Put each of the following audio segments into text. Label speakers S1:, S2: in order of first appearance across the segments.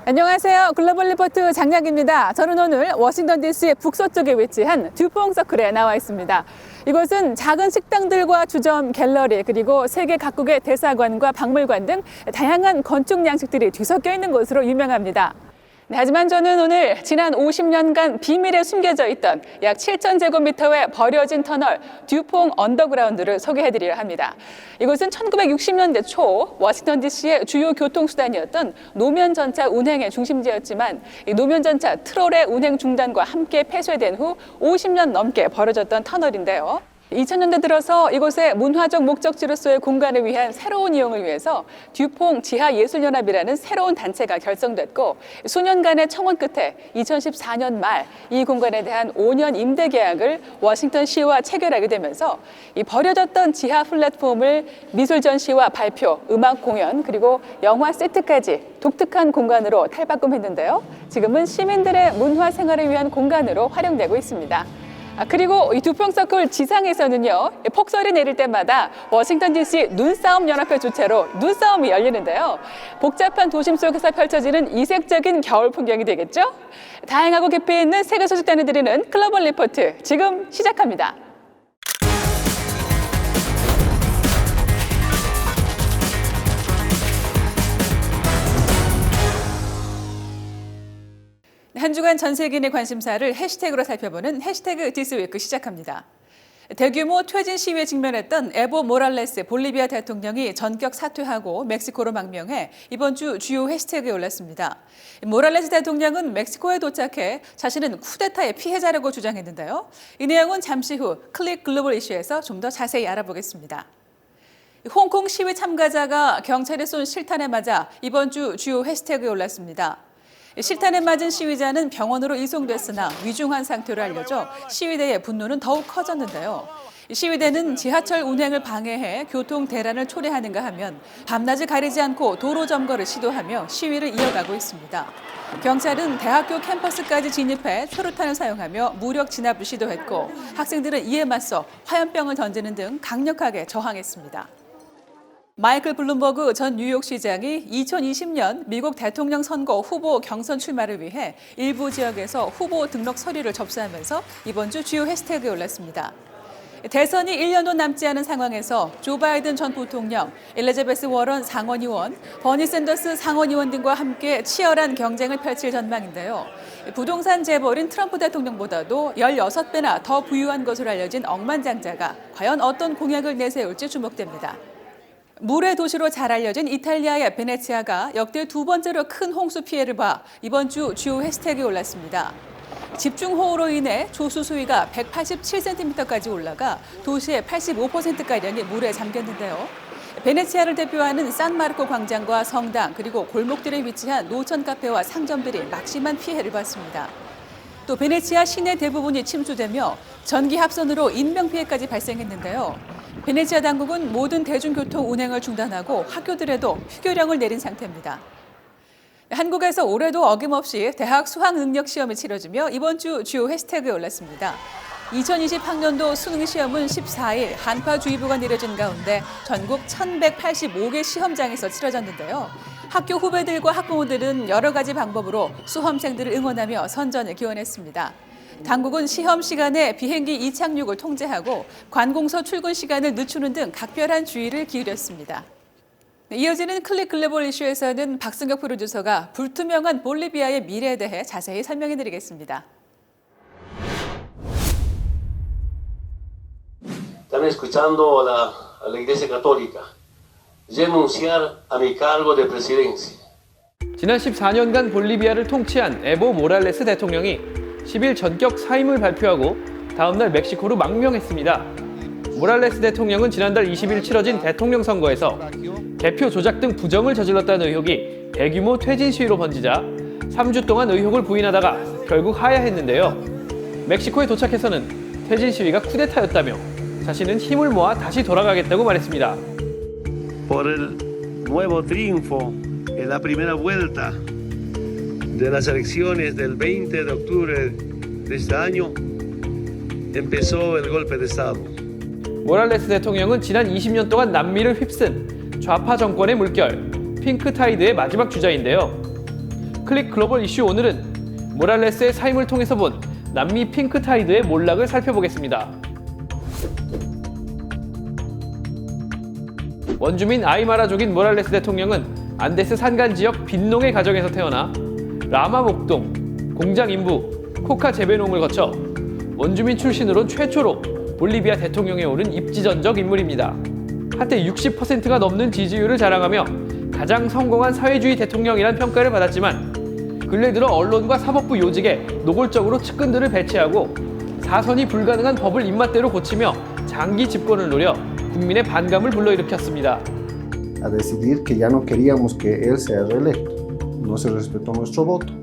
S1: 안녕하세요. 글로벌 리포트 장약입니다. 저는 오늘 워싱턴 DC의 북서쪽에 위치한 듀퐁 서클에 나와 있습니다. 이곳은 작은 식당들과 주점, 갤러리, 그리고 세계 각국의 대사관과 박물관 등 다양한 건축 양식들이 뒤섞여 있는 곳으로 유명합니다. 하지만 저는 오늘 지난 50년간 비밀에 숨겨져 있던 약 7,000제곱미터의 버려진 터널 듀퐁 언더그라운드를 소개해드리려 합니다. 이곳은 1960년대 초 워싱턴 DC의 주요 교통수단이었던 노면전차 운행의 중심지였지만 이 노면전차 트롤의 운행 중단과 함께 폐쇄된 후 50년 넘게 버려졌던 터널인데요. 2000년대 들어서 이곳의 문화적 목적지로서의 공간을 위한 새로운 이용을 위해서 듀퐁 지하예술연합이라는 새로운 단체가 결성됐고 수년간의 청원 끝에 2014년 말 이 공간에 대한 5년 임대 계약을 워싱턴시와 체결하게 되면서 이 버려졌던 지하 플랫폼을 미술 전시와 발표, 음악 공연, 그리고 영화 세트까지 독특한 공간으로 탈바꿈했는데요. 지금은 시민들의 문화 생활을 위한 공간으로 활용되고 있습니다. 그리고 이 듀퐁 서클 지상에서는요, 폭설이 내릴 때마다 워싱턴 DC 눈싸움 연합회 주최로 눈싸움이 열리는데요. 복잡한 도심 속에서 펼쳐지는 이색적인 겨울 풍경이 되겠죠? 다양하고 깊이 있는 세계 소식 전해드리는 글로벌 리포트 지금 시작합니다. 한 주간 전 세계인의 관심사를 해시태그로 살펴보는 해시태그 디스위크 시작합니다. 대규모 퇴진 시위에 직면했던 에보 모랄레스 볼리비아 대통령이 전격 사퇴하고 멕시코로 망명해 이번 주 주요 해시태그에 올랐습니다. 모랄레스 대통령은 멕시코에 도착해 자신은 쿠데타의 피해자라고 주장했는데요. 이 내용은 잠시 후 클릭 글로벌 이슈에서 좀 더 자세히 알아보겠습니다. 홍콩 시위 참가자가 경찰에 쏜 실탄에 맞아 이번 주 주요 해시태그에 올랐습니다. 실탄에 맞은 시위자는 병원으로 이송됐으나 위중한 상태로 알려져 시위대의 분노는 더욱 커졌는데요. 시위대는 지하철 운행을 방해해 교통 대란을 초래하는가 하면 밤낮을 가리지 않고 도로 점거를 시도하며 시위를 이어가고 있습니다. 경찰은 대학교 캠퍼스까지 진입해 초루탄을 사용하며 무력 진압을 시도했고 학생들은 이에 맞서 화염병을 던지는 등 강력하게 저항했습니다. 마이클 블룸버그 전 뉴욕시장이 2020년 미국 대통령 선거 후보 경선 출마를 위해 일부 지역에서 후보 등록 서류를 접수하면서 이번 주 주요 해시태그에 올랐습니다. 대선이 1년도 남지 않은 상황에서 조 바이든 전 부통령, 엘리자베스 워런 상원의원, 버니 샌더스 상원의원 등과 함께 치열한 경쟁을 펼칠 전망인데요. 부동산 재벌인 트럼프 대통령보다도 16배나 더 부유한 것으로 알려진 억만장자가 과연 어떤 공약을 내세울지 주목됩니다. 물의 도시로 잘 알려진 이탈리아의 베네치아가 역대 두 번째로 큰 홍수 피해를 봐 이번 주 주요 해시태그에 올랐습니다. 집중호우로 인해 조수 수위가 187cm까지 올라가 도시의 85%가량이 물에 잠겼는데요. 베네치아를 대표하는 산마르코 광장과 성당 그리고 골목들에 위치한 노천 카페와 상점들이 막심한 피해를 봤습니다. 또 베네치아 시내 대부분이 침수되며 전기 합선으로 인명피해까지 발생했는데요. 베네치아 당국은 모든 대중교통 운행을 중단하고 학교들에도 휴교령을 내린 상태입니다. 한국에서 올해도 어김없이 대학 수학 능력 시험이 치러지며 이번 주 주요 해시태그에 올랐습니다. 2020학년도 수능 시험은 14일 한파주의보가 내려진 가운데 전국 1,185개 시험장에서 치러졌는데요. 학교 후배들과 학부모들은 여러 가지 방법으로 수험생들을 응원하며 선전을 기원했습니다. 당국은 시험 시간에 비행기 이착륙을 통제하고 관공서 출근 시간을 늦추는 등 각별한 주의를 기울였습니다. 이어지는 클릭 글로벌 이슈에서는 박승혁 프로듀서가 불투명한 볼리비아의 미래에 대해 자세히 설명해드리겠습니다.
S2: Están escuchando a la Iglesia Católica. Renunciar a mi cargo de presidencia.
S3: 지난 14년간 볼리비아를 통치한 에보 모랄레스 대통령이 10일 전격 사임을 발표하고 다음날 멕시코로 망명했습니다. 모랄레스 대통령은 지난달 20일 치러진 대통령 선거에서 개표 조작 등 부정을 저질렀다는 의혹이 대규모 퇴진 시위로 번지자 3주 동안 의혹을 부인하다가 결국 하야했는데요. 멕시코에 도착해서는 퇴진 시위가 쿠데타였다며 자신은 힘을 모아 다시 돌아가겠다고 말했습니다.
S4: Por el nuevo triunfo en la primera vuelta de las elecciones del 20 de octubre de este año, empezó el golpe de Estado.
S3: 모랄레스 대통령은 지난 20년 동안 남미를 휩쓴 좌파 정권의 물결, 핑크타이드의 마지막 주자인데요. 클릭 글로벌 이슈 오늘은 모랄레스의 사임을 통해서 본 남미 핑크타이드의 몰락을 살펴보겠습니다. 원주민 아이마라족인 모랄레스 대통령은 안데스 산간 지역 빈농의 가정에서 태어나 라마 목동, 공장 인부, 코카 재배농을 거쳐 원주민 출신으로 최초로 볼리비아 대통령에 오른 입지전적 인물입니다. 한때 60%가 넘는 지지율을 자랑하며 가장 성공한 사회주의 대통령이란 평가를 받았지만 근래 들어 언론과 사법부 요직에 노골적으로 측근들을 배치하고 사선이 불가능한 법을 입맛대로 고치며 장기 집권을 노려 국민의 반감을 불러일으켰습니다.
S5: A decidir que ya no queríamos que él sea reelecto. No se respetó nuestro voto.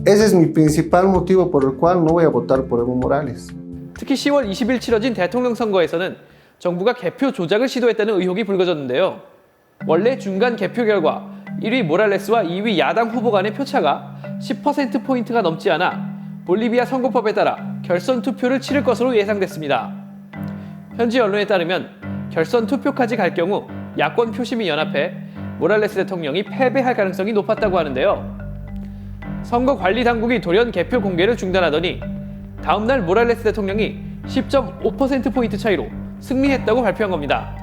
S5: Ese es mi principal motivo por el cual no voy a votar por Evo Morales.
S3: 특히 10월 20일 치러진 대통령 선거에서는 정부가 개표 조작을 시도했다는 의혹이 불거졌는데요. 원래 중간 개표 결과 1위 모랄레스와 2위 야당 후보 간의 표차가 10%포인트가 넘지 않아 볼리비아 선거법에 따라 결선 투표를 치를 것으로 예상됐습니다. 현지 언론에 따르면 결선 투표까지 갈 경우 야권 표심이 연합해 모랄레스 대통령이 패배할 가능성이 높았다고 하는데요. 선거 관리 당국이 돌연 개표 공개를 중단하더니 다음날 모랄레스 대통령이 10.5%포인트 차이로 승리했다고 발표한 겁니다.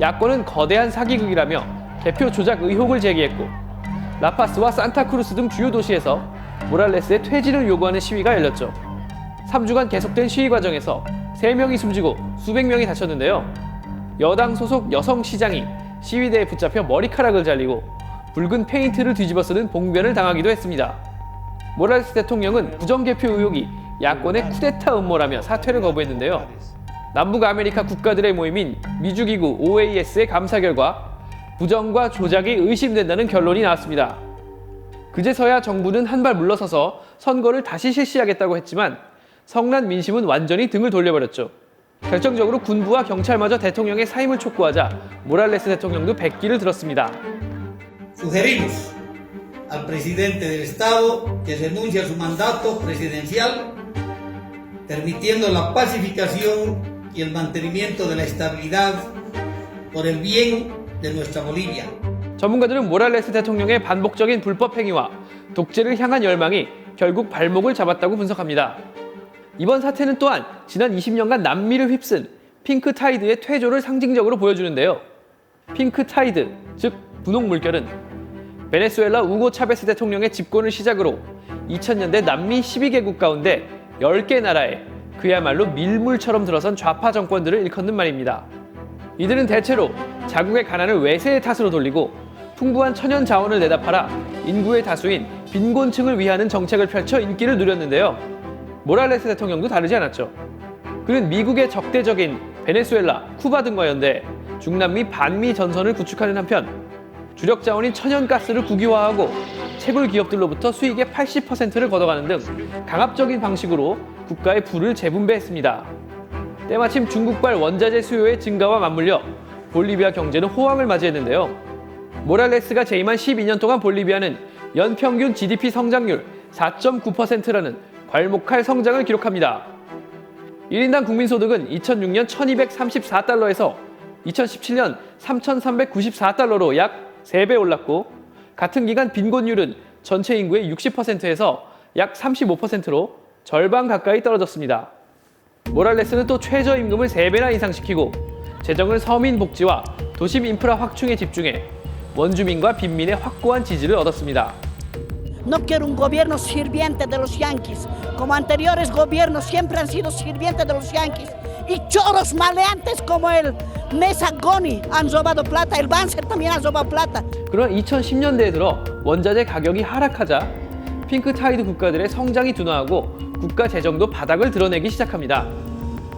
S3: 야권은 거대한 사기극이라며 개표 조작 의혹을 제기했고 라파스와 산타크루스 등 주요 도시에서 모랄레스의 퇴진을 요구하는 시위가 열렸죠. 3주간 계속된 시위 과정에서 3명이 숨지고 수백 명이 다쳤는데요. 여당 소속 여성 시장이 시위대에 붙잡혀 머리카락을 잘리고 붉은 페인트를 뒤집어 쓰는 봉변을 당하기도 했습니다. 모랄레스 대통령은 부정개표 의혹이 야권의 쿠데타 음모라며 사퇴를 거부했는데요. 남북 아메리카 국가들의 모임인 미주기구 OAS의 감사 결과 부정과 조작이 의심된다는 결론이 나왔습니다. 그제서야 정부는 한 발 물러서서 선거를 다시 실시하겠다고 했지만 성난 민심은 완전히 등을 돌려버렸죠. 결정적으로 군부와 경찰마저 대통령의 사임을 촉구하자 모랄레스 대통령도 백기를 들었습니다.
S6: Sugerimos al presidente del Estado que renuncie a su mandato presidencial, permitiendo la pacificación y el mantenimiento de la estabilidad por el bien de nuestra Bolivia.
S3: 전문가들은 모랄레스 대통령의 반복적인 불법 행위와 독재를 향한 열망이 결국 발목을 잡았다고 분석합니다. 이번 사태는 또한 지난 20년간 남미를 휩쓴 핑크타이드의 퇴조를 상징적으로 보여주는데요. 핑크타이드, 즉 분홍 물결은 베네수엘라 우고 차베스 대통령의 집권을 시작으로 2000년대 남미 12개국 가운데 10개 나라에 그야말로 밀물처럼 들어선 좌파 정권들을 일컫는 말입니다. 이들은 대체로 자국의 가난을 외세의 탓으로 돌리고 풍부한 천연 자원을 내다 팔아 인구의 다수인 빈곤층을 위하는 정책을 펼쳐 인기를 누렸는데요. 모랄레스 대통령도 다르지 않았죠. 그는 미국의 적대적인 베네수엘라, 쿠바 등과 연대해 중남미 반미 전선을 구축하는 한편 주력 자원인 천연가스를 국유화하고 채굴 기업들로부터 수익의 80%를 걷어가는 등 강압적인 방식으로 국가의 부를 재분배했습니다. 때마침 중국발 원자재 수요의 증가와 맞물려 볼리비아 경제는 호황을 맞이했는데요. 모랄레스가 재임한 12년 동안 볼리비아는 연평균 GDP 성장률 4.9%라는 괄목할 성장을 기록합니다. 1인당 국민소득은 2006년 1234달러에서 2017년 3394달러로 약 3배 올랐고 같은 기간 빈곤율은 전체 인구의 60%에서 약 35%로 절반 가까이 떨어졌습니다. 모랄레스는 또 최저임금을 3배나 인상시키고 재정을 서민 복지와 도심 인프라 확충에 집중해 원주민과 빈민의 확고한 지지를 얻었습니다.
S7: No quiero un gobierno sirviente de los yanquis, como anteriores gobiernos siempre han sido sirvientes de los yanquis. Y choros maleantes como el Mesa Goni han robado plata, el Banzer también ha robado plata.
S3: 그러나 2010년대에 들어 원자재 가격이 하락하자 핑크타이드 국가들의 성장이 둔화하고 국가 재정도 바닥을 드러내기 시작합니다.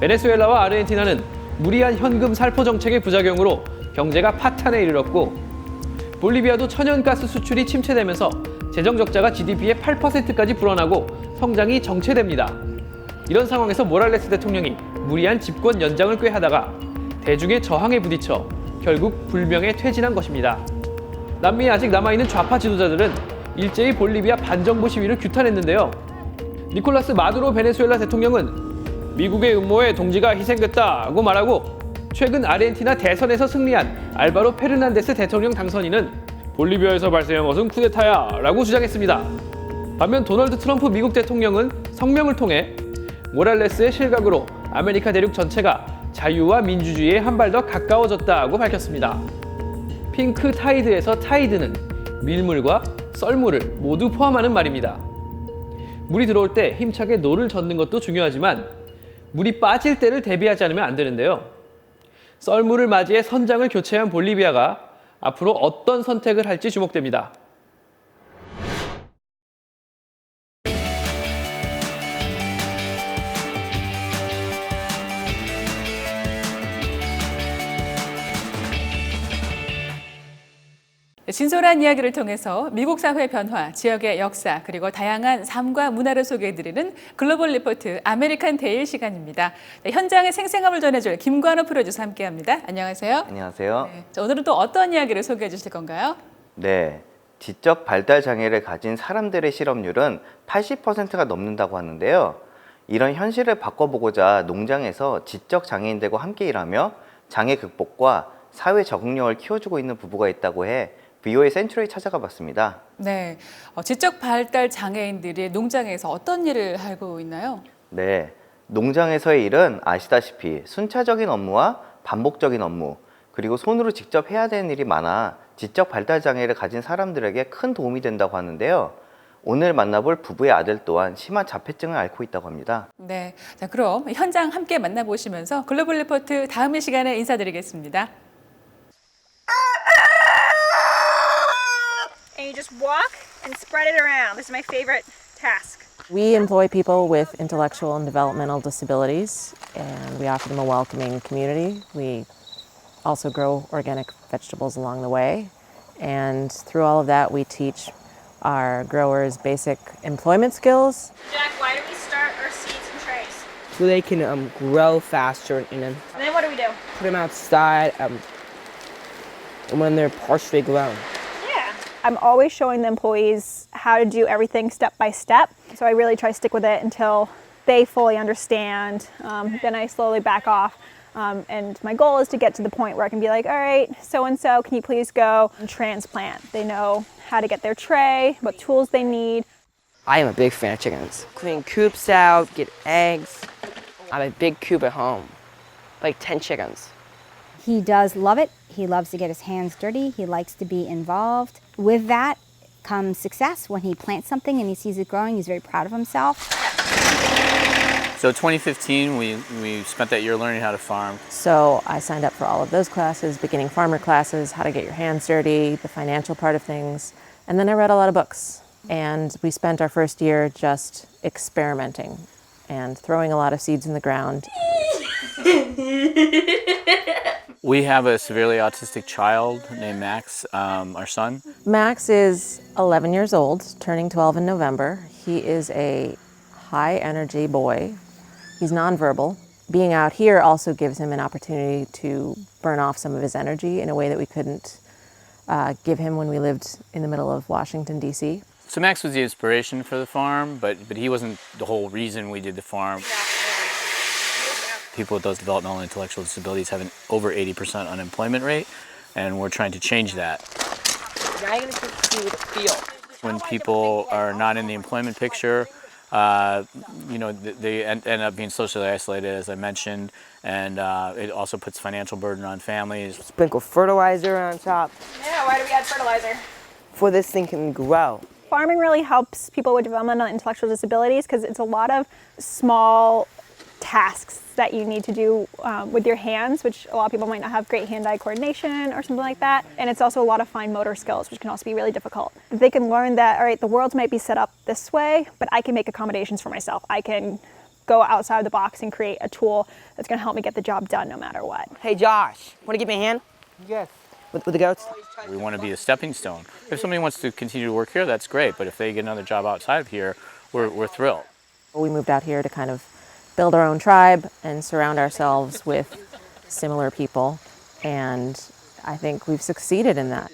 S3: 베네수엘라와 아르헨티나는 무리한 현금 살포 정책의 부작용으로 경제가 파탄에 이르렀고 볼리비아도 천연가스 수출이 침체되면서 재정 적자가 GDP의 8%까지 불어나고 성장이 정체됩니다. 이런 상황에서 모랄레스 대통령이 무리한 집권 연장을 꾀하다가 대중의 저항에 부딪혀 결국 불명예 퇴진한 것입니다. 남미에 아직 남아있는 좌파 지도자들은 일제히 볼리비아 반정부 시위를 규탄했는데요. 니콜라스 마두로 베네수엘라 대통령은 미국의 음모에 동지가 희생됐다고 말하고 최근 아르헨티나 대선에서 승리한 알바로 페르난데스 대통령 당선인은 볼리비아에서 발생한 것은 쿠데타야 라고 주장했습니다. 반면 도널드 트럼프 미국 대통령은 성명을 통해 모랄레스의 실각으로 아메리카 대륙 전체가 자유와 민주주의에 한 발 더 가까워졌다고 밝혔습니다. 핑크 타이드에서 타이드는 밀물과 썰물을 모두 포함하는 말입니다. 물이 들어올 때 힘차게 노를 젓는 것도 중요하지만 물이 빠질 때를 대비하지 않으면 안 되는데요. 썰물을 맞이해 선장을 교체한 볼리비아가 앞으로 어떤 선택을 할지 주목됩니다.
S1: 진솔한 이야기를 통해서 미국 사회 변화, 지역의 역사, 그리고 다양한 삶과 문화를 소개해드리는 글로벌 리포트 아메리칸 데일 시간입니다. 네, 현장의 생생함을 전해줄 김관우 프로듀서 함께합니다. 안녕하세요.
S8: 안녕하세요.
S1: 네, 자, 오늘은 또 어떤 이야기를 소개해 주실 건가요?
S8: 네, 지적 발달 장애를 가진 사람들의 실업률은 80%가 넘는다고 하는데요. 이런 현실을 바꿔보고자 농장에서 지적 장애인들과 함께 일하며 장애 극복과 사회 적응력을 키워주고 있는 부부가 있다고 해 VOA 센츄리에 찾아가 봤습니다.
S1: 네, 지적 발달 장애인들이 농장에서 어떤 일을 하고 있나요?
S8: 네, 농장에서의 일은 아시다시피 순차적인 업무와 반복적인 업무, 그리고 손으로 직접 해야 되는 일이 많아 지적 발달 장애를 가진 사람들에게 큰 도움이 된다고 하는데요. 오늘 만나볼 부부의 아들 또한 심한 자폐증을 앓고 있다고 합니다.
S1: 네, 자 그럼 현장 함께 만나보시면서 글로벌 리포트 다음 시간에 인사드리겠습니다.
S9: And you just walk and spread it around. This is my favorite task.
S10: We employ people with intellectual and developmental disabilities, and we offer them a welcoming community. We also grow organic vegetables along the way, and through all of that, we teach our growers basic employment skills.
S9: Jack, why do we start our seeds in trays?
S11: So they can grow faster and then
S9: And then what do we do?
S11: put them outside when they're partially grown.
S9: Yeah. I'm always showing the employees how to do everything step by step. So I really try to stick with it until they fully understand. Then I slowly back off. And my goal is to get to the point where I can be like, all right, so-and-so, can you please go and transplant? They know how to get their tray, what tools they need.
S11: I am a big fan of chickens. Clean coops out, get eggs. I have a big coop at home, like 10 chickens.
S12: He does love it. He loves to get his hands dirty. He likes to be involved. With that comes success. When he plants something and he sees it growing, he's very proud of himself.
S13: So 2015, we spent that year learning how to farm.
S10: So I signed up for all of those classes, beginning farmer classes, how to get your hands dirty, the financial part of things. And then I read a lot of books. And we spent our first year just experimenting and throwing a lot of seeds in the ground.
S13: We have a severely autistic child named Max, our son.
S10: Max is 11 years old, turning 12 in November. He is a high energy boy. He's nonverbal. Being out here also gives him an opportunity to burn off some of his energy in a way that we couldn't give him when we lived in the middle of Washington, D.C.
S13: So Max was the inspiration for the farm, but he wasn't the whole reason we did the farm. People with those developmental and intellectual disabilities have an over 80% unemployment rate, and we're trying to change that.
S11: Now you're gonna see the field.
S13: When people are not in the employment picture, they end up being socially isolated, as I mentioned, and it also puts financial burden on families.
S11: Sprinkle fertilizer on top
S9: Yeah, why do we add fertilizer?
S11: for this thing can grow.
S9: Farming really helps people with developmental and intellectual disabilities because it's a lot of small tasks that you need to do with your hands, which a lot of people might not have great hand-eye coordination or something like that. And it's also a lot of fine motor skills, which can also be really difficult. They can learn that, all right, the world might be set up this way, but I can make accommodations for myself. I can go outside the box and create a tool that's going to help me get the job done no matter what.
S11: Hey Josh, want to give me a hand? Yes. With the goats?
S13: We want to be a stepping stone. If somebody wants to continue to work here, that's great, but if they get another job outside of here, we're thrilled.
S10: We moved out here to kind of build our own tribe and surround ourselves with similar people, and I think we've succeeded in that.